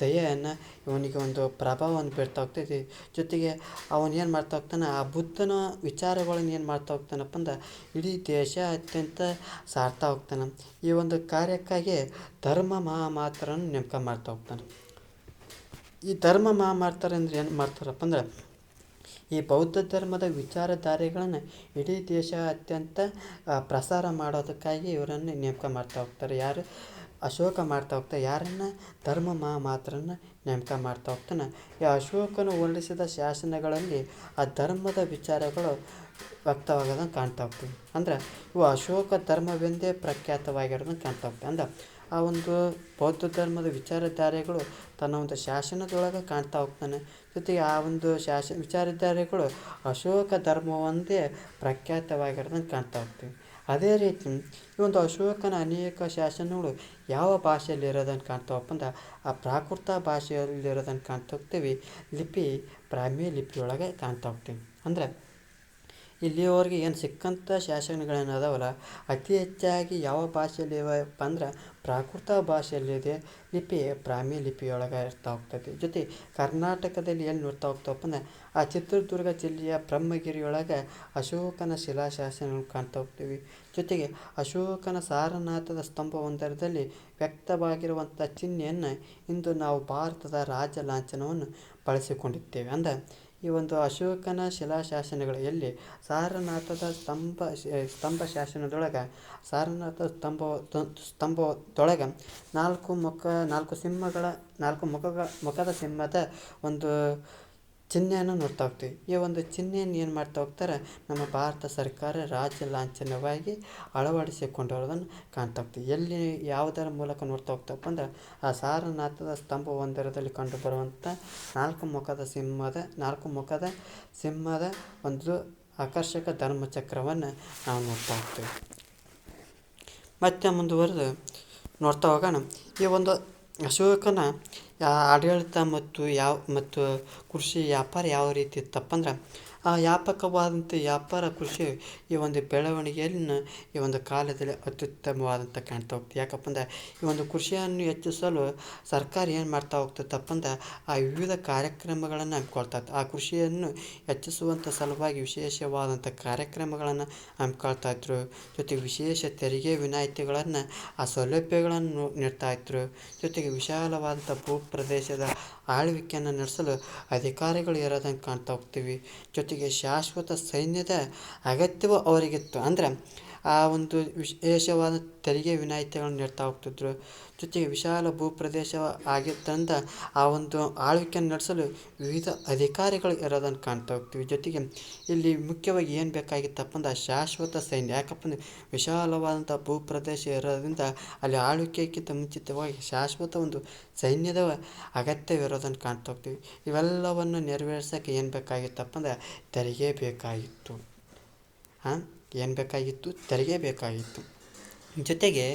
ದಯೆಯನ್ನು ಇವನಿಗೆ ಒಂದು ಪ್ರಭಾವವನ್ನು ಬೀರ್ತಾ ಹೋಗ್ತೈತಿ. ಜೊತೆಗೆ ಅವನು ಮಾಡ್ತಾ ಹೋಗ್ತಾನೆ, ಆ ಬುದ್ಧನ ವಿಚಾರಗಳನ್ನು ಮಾಡ್ತಾ ಹೋಗ್ತಾನಪ್ಪ ಅಂದ್ರೆ ಇಡೀ ದೇಶಾದ್ಯಂತ ಸಾರ್ತಾ ಹೋಗ್ತಾನೆ. ಈ ಒಂದು ಕಾರ್ಯಕ್ಕಾಗಿ ಧರ್ಮ ಮಹಾಮಾತರನ್ನು ನೇಮಕ ಮಾಡ್ತಾ ಹೋಗ್ತಾನೆ. ಈ ಧರ್ಮ ಮಹಾಮಾತರು ಅಂದ್ರೆ ಏನು ಮಾಡ್ತಾರಪ್ಪ ಅಂದ್ರೆ ಈ ಬೌದ್ಧ ಧರ್ಮದ ವಿಚಾರಧಾರೆಗಳನ್ನು ಇಡೀ ದೇಶಾದ್ಯಂತ ಪ್ರಸಾರ ಮಾಡೋದಕ್ಕಾಗಿ ಇವರನ್ನು ನೇಮಕ ಮಾಡ್ತಾ ಹೋಗ್ತಾರೆ. ಯಾರು? ಅಶೋಕ ಮಾಡ್ತಾ ಹೋಗ್ತಾರೆ. ಯಾರನ್ನು? ಧರ್ಮ ಮಹಾಮಾತರನ್ನು ನೇಮಕ ಮಾಡ್ತಾ ಹೋಗ್ತಾನೆ. ಈ ಅಶೋಕನು ಹೊರಡಿಸಿದ ಶಾಸನಗಳಲ್ಲಿ ಆ ಧರ್ಮದ ವಿಚಾರಗಳು ವ್ಯಕ್ತವಾಗೋದನ್ನು ಕಾಣ್ತಾ ಹೋಗ್ತೀವಿ. ಅಂದ್ರೆ ಇವು ಅಶೋಕ ಧರ್ಮವೆಂದೇ ಪ್ರಖ್ಯಾತವಾಗಿರೋದನ್ನು ಕಾಣ್ತಾ ಹೋಗ್ತೀವಿ. ಅಂದ್ರೆ ಆ ಒಂದು ಬೌದ್ಧ ಧರ್ಮದ ವಿಚಾರಧಾರೆಗಳು ತನ್ನ ಒಂದು ಶಾಸನದೊಳಗೆ ಕಾಣ್ತಾ ಹೋಗ್ತಾನೆ. ಜೊತೆಗೆ ಆ ಒಂದು ವಿಚಾರಧಾರೆಗಳು ಅಶೋಕ ಧರ್ಮವೊಂದೇ ಪ್ರಖ್ಯಾತವಾಗಿರೋದನ್ನು ಕಾಣ್ತಾ ಹೋಗ್ತೀವಿ. ಅದೇ ರೀತಿ ಈ ಒಂದು ಅಶೋಕನ ಅನೇಕ ಶಾಸನಗಳು ಯಾವ ಭಾಷೆಯಲ್ಲಿ ಇರೋದನ್ನು ಕಾಣ್ತಾವಪ್ಪ ಅಂದ್ರೆ ಆ ಪ್ರಾಕೃತ ಭಾಷೆಯಲ್ಲಿರೋದನ್ನು ಕಾಣ್ತಾ ಹೋಗ್ತೀವಿ. ಲಿಪಿ ಬ್ರಾಹ್ಮಿ ಲಿಪಿಯೊಳಗೆ ಕಾಣ್ತಾ ಹೋಗ್ತೀವಿ. ಅಂದ್ರೆ ಇಲ್ಲಿಯವರೆಗೆ ಏನು ಸಿಕ್ಕಂಥ ಶಾಸನಗಳೇನು ಅದಾವಲ್ಲ, ಅತಿ ಹೆಚ್ಚಾಗಿ ಯಾವ ಭಾಷೆಯಲ್ಲಿ ಇವಪ್ಪ ಅಂದ್ರೆ ಪ್ರಾಕೃತ ಭಾಷೆಯಲ್ಲಿದೆ. ಲಿಪಿ ಬ್ರಾಹ್ಮಿ ಲಿಪಿಯೊಳಗೆ ಇರ್ತಾ ಹೋಗ್ತೈತಿ. ಜೊತೆ ಕರ್ನಾಟಕದಲ್ಲಿ ಎಲ್ಲಿ ನೋಡ್ತಾ ಹೋಗ್ತಾವಪ್ಪ ಅಂದ್ರೆ ಆ ಚಿತ್ರದುರ್ಗ ಜಿಲ್ಲೆಯ ಬ್ರಹ್ಮಗಿರಿಯೊಳಗೆ ಅಶೋಕನ ಶಿಲಾಶಾಸನಗಳು ಕಾಣ್ತಾ ಹೋಗ್ತೀವಿ. ಜೊತೆಗೆ ಅಶೋಕನ ಸಾರನಾಥದ ಸ್ತಂಭವೊಂದರಲ್ಲಿ ವ್ಯಕ್ತವಾಗಿರುವಂಥ ಚಿಹ್ನೆಯನ್ನು ಇಂದು ನಾವು ಭಾರತದ ರಾಜ ಲಾಂಛನವನ್ನು ಬಳಸಿಕೊಂಡಿದ್ದೇವೆ. ಅಂದ್ರೆ ಈ ಒಂದು ಅಶೋಕನ ಶಿಲಾಶಾಸನಗಳು ಎಲ್ಲಿ ಸಾರನಾಥದ ಸ್ತಂಭ ಶಾಸನದೊಳಗೆ ಸಾರನಾಥ ಸ್ತಂಭದೊಳಗೆ ನಾಲ್ಕು ಮುಖದ ಸಿಂಹದ ಒಂದು ಚಿಹ್ನೆಯನ್ನು ನೋಡ್ತಾ ಹೋಗ್ತೀವಿ. ಈ ಒಂದು ಚಿಹ್ನೆಯನ್ನು ಏನು ಮಾಡ್ತಾ ಹೋಗ್ತಾರೆ, ನಮ್ಮ ಭಾರತ ಸರ್ಕಾರ ರಾಜ್ಯ ಲಾಂಛನವಾಗಿ ಅಳವಡಿಸಿಕೊಂಡಿರೋದನ್ನು ಕಾಣ್ತಾ ಹೋಗ್ತೀವಿ. ಎಲ್ಲಿ ಯಾವುದರ ಮೂಲಕ ನೋಡ್ತಾ ಹೋಗ್ತಪ್ಪ ಅಂದ್ರೆ ಆ ಸಾರನಾಥದ ಸ್ತಂಭವೊಂದರಲ್ಲಿ ಕಂಡು ಬರುವಂಥ ನಾಲ್ಕು ಮುಖದ ಸಿಂಹದ ಒಂದು ಆಕರ್ಷಕ ಧರ್ಮಚಕ್ರವನ್ನು ನಾವು ನೋಡ್ತಾ ಹೋಗ್ತೀವಿ. ಮತ್ತೆ ಮುಂದುವರೆದು ನೋಡ್ತಾ ಹೋಗೋಣ. ಈ ಒಂದು ಅಶೋಕನ ಆಡಳಿತ ಮತ್ತು ಕೃಷಿ ವ್ಯಾಪಾರ ಯಾವ ರೀತಿ ಇತ್ತಪ್ಪ ಅಂದ್ರೆ ವ್ಯಾಪಕವಾದಂಥ ವ್ಯಾಪಾರ ಕೃಷಿ ಈ ಒಂದು ಬೆಳವಣಿಗೆಯನ್ನು ಈ ಒಂದು ಕಾಲದಲ್ಲಿ ಅತ್ಯುತ್ತಮವಾದಂಥ ಕಾಣ್ತಾ ಹೋಗ್ತೀವಿ. ಯಾಕಪ್ಪ ಅಂದ್ರೆ ಈ ಒಂದು ಕೃಷಿಯನ್ನು ಹೆಚ್ಚಿಸಲು ಸರ್ಕಾರ ಏನು ಮಾಡ್ತಾ ಹೋಗ್ತೈತಪ್ಪ ಅಂದ್ರೆ ಆ ವಿವಿಧ ಕಾರ್ಯಕ್ರಮಗಳನ್ನು ಹಮ್ಮಿಕೊಳ್ತಾ ಇತ್ತು. ಆ ಕೃಷಿಯನ್ನು ಹೆಚ್ಚಿಸುವಂಥ ಸಲುವಾಗಿ ವಿಶೇಷವಾದಂಥ ಕಾರ್ಯಕ್ರಮಗಳನ್ನು ಹಮ್ಮಿಕೊಳ್ತಾ ಇದ್ರು. ಜೊತೆಗೆ ವಿಶೇಷ ತೆರಿಗೆ ವಿನಾಯಿತಿಗಳನ್ನು ಆ ಸೌಲಭ್ಯಗಳನ್ನು ನೀಡ್ತಾ ಇದ್ರು. ಜೊತೆಗೆ ವಿಶಾಲವಾದಂಥ ಭೂಪ್ರದೇಶದ ಆಳ್ವಿಕೆಯನ್ನು ನಡೆಸಲು ಅಧಿಕಾರಿಗಳು ಇರೋದನ್ನು ಕಾಣ್ತಾ ಹೋಗ್ತೀವಿ. ಜೊತೆಗೆ ಶಾಶ್ವತ ಸೈನ್ಯದ ಅಗತ್ಯವೂ ಅವರಿಗಿತ್ತು. ಅಂದ್ರೆ ಆ ಒಂದು ವಿಶೇಷವಾದ ತೆರಿಗೆ ವಿನಾಯಿತಿಗಳನ್ನು ನೀಡ್ತಾ ಹೋಗ್ತಿದ್ರು. ಜೊತೆಗೆ ವಿಶಾಲ ಭೂಪ್ರದೇಶ ಆಗಿದ್ದರಿಂದ ಆ ಒಂದು ಆಳ್ವಿಕೆಯನ್ನು ನಡೆಸಲು ವಿವಿಧ ಅಧಿಕಾರಿಗಳು ಇರೋದನ್ನು ಕಾಣ್ತಾ ಹೋಗ್ತೀವಿ. ಜೊತೆಗೆ ಇಲ್ಲಿ ಮುಖ್ಯವಾಗಿ ಏನು ಬೇಕಾಗಿತ್ತಪ್ಪ ಅಂದ್ರೆ ಶಾಶ್ವತ ಸೈನ್ಯ. ಯಾಕಪ್ಪ ಅಂದರೆ ವಿಶಾಲವಾದಂಥ ಭೂಪ್ರದೇಶ ಇರೋದ್ರಿಂದ ಅಲ್ಲಿ ಆಳ್ವಿಕೆಗಿಂತ ಮುಂಚಿತವಾಗಿ ಶಾಶ್ವತ ಒಂದು ಸೈನ್ಯದ ಅಗತ್ಯವಿರೋದನ್ನು ಕಾಣ್ತಾ ಹೋಗ್ತೀವಿ. ಇವೆಲ್ಲವನ್ನು ನೆರವೇರಿಸೋಕ್ಕೆ ಏನು ಬೇಕಾಗಿತ್ತಪ್ಪ ಅಂದ್ರೆ ತೆರಿಗೆ ಬೇಕಾಗಿತ್ತು. ಏನು ಬೇಕಾಗಿತ್ತು? ತೆರಿಗೆ ಬೇಕಾಗಿತ್ತು. ಜೊತೆಗೆ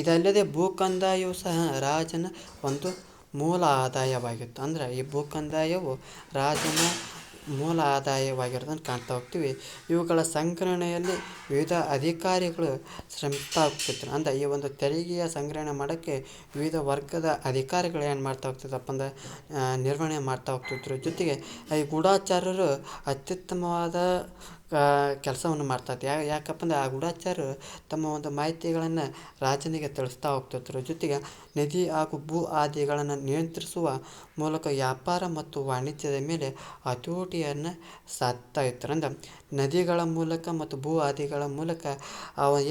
ಇದಲ್ಲದೆ ಭೂಕಂದಾಯವು ಸಹ ರಾಜನ ಒಂದು ಮೂಲ ಆದಾಯವಾಗಿತ್ತು. ಅಂದ್ರೆ ಈ ಭೂಕಂದಾಯವು ರಾಜನ ಮೂಲ ಆದಾಯವಾಗಿರೋದನ್ನು ಕಾಣ್ತಾ ಹೋಗ್ತೀವಿ. ಇವುಗಳ ಸಂಗ್ರಹಣೆಯಲ್ಲಿ ವಿವಿಧ ಅಧಿಕಾರಿಗಳು ಶ್ರಮಿಸ್ತಾ ಹೋಗ್ತಿದ್ರು. ಅಂದ್ರೆ ಈ ಒಂದು ತೆರಿಗೆಯ ಸಂಗ್ರಹಣೆ ಮಾಡೋಕ್ಕೆ ವಿವಿಧ ವರ್ಗದ ಅಧಿಕಾರಿಗಳು ಏನು ಮಾಡ್ತಾ ಹೋಗ್ತಿದ್ದಪ್ಪ ಅಂದ್ರೆ ನಿರ್ವಹಣೆ ಮಾಡ್ತಾ ಹೋಗ್ತಿದ್ರು. ಜೊತೆಗೆ ಈ ಗೂಢಚಾರರು ಅತ್ಯುತ್ತಮವಾದ ಕೆಲಸವನ್ನು ಮಾಡ್ತಾಯಿತ್ತು. ಯಾಕಪ್ಪ ಅಂದ್ರೆ ಆ ಗೂಢಚಾರರು ತಮ್ಮ ಒಂದು ಮಾಹಿತಿಗಳನ್ನು ರಾಜನಿಗೆ ತಿಳಿಸ್ತಾ ಹೋಗ್ತಿದ್ರು. ಜೊತೆಗೆ ನದಿ ಹಾಗೂ ಭೂ ಆದಿಗಳನ್ನು ನಿಯಂತ್ರಿಸುವ ಮೂಲಕ ವ್ಯಾಪಾರ ಮತ್ತು ವಾಣಿಜ್ಯದ ಮೇಲೆ ಹತೋಟಿಯನ್ನು ಸಾಧ್ತಾ ಇತ್ತು. ಅಂದ್ರೆ ನದಿಗಳ ಮೂಲಕ ಮತ್ತು ಭೂ ಆದಿಗಳ ಮೂಲಕ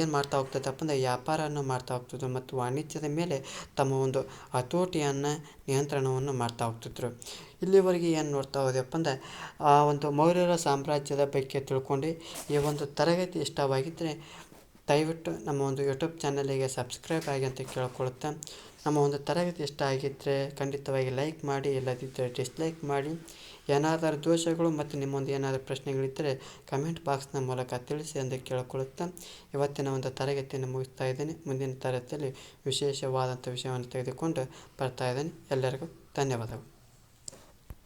ಏನು ಮಾಡ್ತಾ ಹೋಗ್ತದಪ್ಪ ಅಂದರೆ ವ್ಯಾಪಾರವನ್ನು ಮಾಡ್ತಾ ಹೋಗ್ತಿದ್ರು ಮತ್ತು ವಾಣಿಜ್ಯದ ಮೇಲೆ ತಮ್ಮ ಒಂದು ಹತೋಟಿಯನ್ನು ನಿಯಂತ್ರಣವನ್ನು ಮಾಡ್ತಾ ಹೋಗ್ತಿದ್ರು. ಇಲ್ಲಿವರೆಗೆ ಏನು ನೋಡ್ತಾ ಹೋದೆಯಪ್ಪ ಅಂದರೆ ಆ ಒಂದು ಮೌರ್ಯರ ಸಾಮ್ರಾಜ್ಯದ ಬಗ್ಗೆ ತಿಳ್ಕೊಂಡು ಈ ಒಂದು ತರಗತಿ ಇಷ್ಟವಾಗಿದ್ದರೆ ದಯವಿಟ್ಟು ನಮ್ಮ ಒಂದು ಯೂಟ್ಯೂಬ್ ಚಾನಲಿಗೆ ಸಬ್ಸ್ಕ್ರೈಬ್ ಆಗಿ ಅಂತ ಕೇಳ್ಕೊಳುತ್ತಾ, ನಮ್ಮ ಒಂದು ತರಗತಿ ಇಷ್ಟ ಆಗಿದ್ದರೆ ಖಂಡಿತವಾಗಿ ಲೈಕ್ ಮಾಡಿ, ಇಲ್ಲದಿದ್ದರೆ ಡಿಸ್ಲೈಕ್ ಮಾಡಿ. ಏನಾದರೂ ದೋಷಗಳು ಮತ್ತು ನಿಮ್ಮೊಂದು ಏನಾದರೂ ಪ್ರಶ್ನೆಗಳಿದ್ದರೆ ಕಮೆಂಟ್ ಬಾಕ್ಸ್ನ ಮೂಲಕ ತಿಳಿಸಿ ಅಂತ ಕೇಳ್ಕೊಳುತ್ತಾ ಇವತ್ತಿನ ಒಂದು ತರಗತಿಯನ್ನು ಮುಗಿಸ್ತಾ ಇದ್ದೇನೆ. ಮುಂದಿನ ತರಗತಿಯಲ್ಲಿ ವಿಶೇಷವಾದಂಥ ವಿಷಯವನ್ನು ತೆಗೆದುಕೊಂಡು ಬರ್ತಾ ಇದ್ದೇನೆ. ಎಲ್ಲರಿಗೂ ಧನ್ಯವಾದಗಳು.